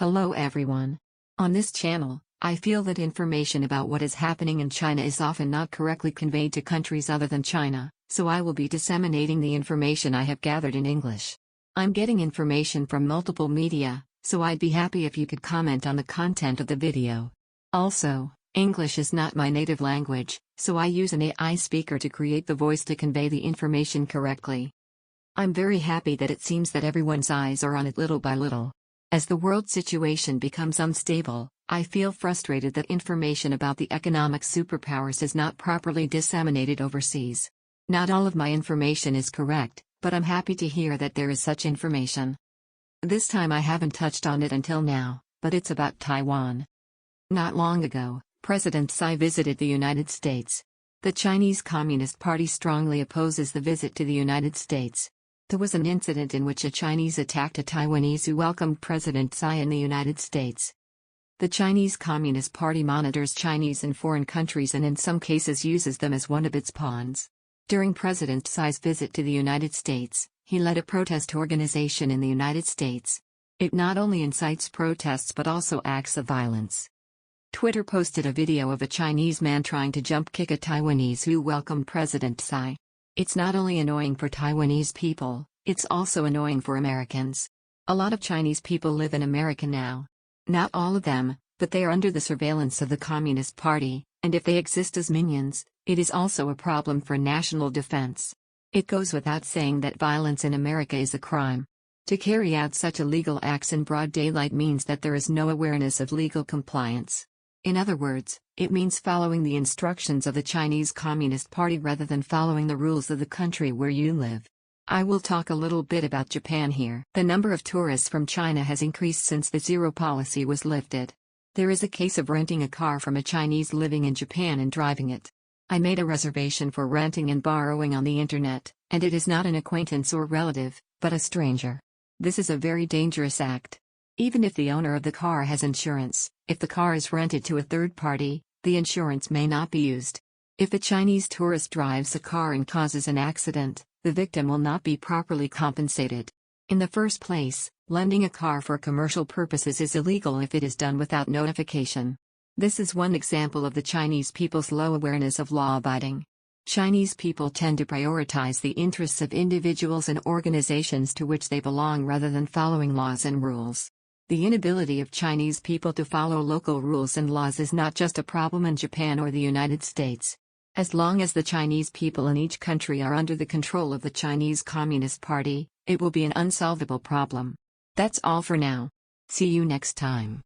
Hello everyone. On this channel, I feel that information about what is happening in China is often not correctly conveyed to countries other than China, so I will be disseminating the information I have gathered in English. I'm getting information from multiple media, so I'd be happy if you could comment on the content of the video. Also, English is not my native language, so I use an AI speaker to create the voice to convey the information correctly. I'm very happy that it seems that everyone's eyes are on it little by little. As the world situation becomes unstable, I feel frustrated that information about the economic superpowers is not properly disseminated overseas. Not all of my information is correct, but I'm happy to hear that there is such information. This time I haven't touched on it until now, but it's about Taiwan. Not long ago, President Tsai visited the United States. The Chinese Communist Party strongly opposes the visit to the United States. There was an incident in which a Chinese attacked a Taiwanese who welcomed President Tsai in the United States. The Chinese Communist Party monitors Chinese in foreign countries and in some cases uses them as one of its pawns. During President Tsai's visit to the United States, he led a protest organization in the United States. It not only incites protests but also acts of violence. Twitter posted a video of a Chinese man trying to jump kick a Taiwanese who welcomed President Tsai. It's not only annoying for Taiwanese people, it's also annoying for Americans. A lot of Chinese people live in America now. Not all of them, but they are under the surveillance of the Communist Party, and if they exist as minions, it is also a problem for national defense. It goes without saying that violence in America is a crime. To carry out such illegal acts in broad daylight means that there is no awareness of legal compliance. In other words, it means following the instructions of the Chinese Communist Party rather than following the rules of the country where you live. I will talk a little bit about Japan here. The number of tourists from China has increased since the zero policy was lifted. There is a case of renting a car from a Chinese living in Japan and driving it. I made a reservation for renting and borrowing on the internet, and it is not an acquaintance or relative, but a stranger. This is a very dangerous act. Even if the owner of the car has insurance, if the car is rented to a third party, the insurance may not be used. If a Chinese tourist drives a car and causes an accident, the victim will not be properly compensated. In the first place, lending a car for commercial purposes is illegal if it is done without notification. This is one example of the Chinese people's low awareness of law-abiding. Chinese people tend to prioritize the interests of individuals and organizations to which they belong rather than following laws and rules. The inability of Chinese people to follow local rules and laws is not just a problem in Japan or the United States. As long as the Chinese people in each country are under the control of the Chinese Communist Party, it will be an unsolvable problem. That's all for now. See you next time.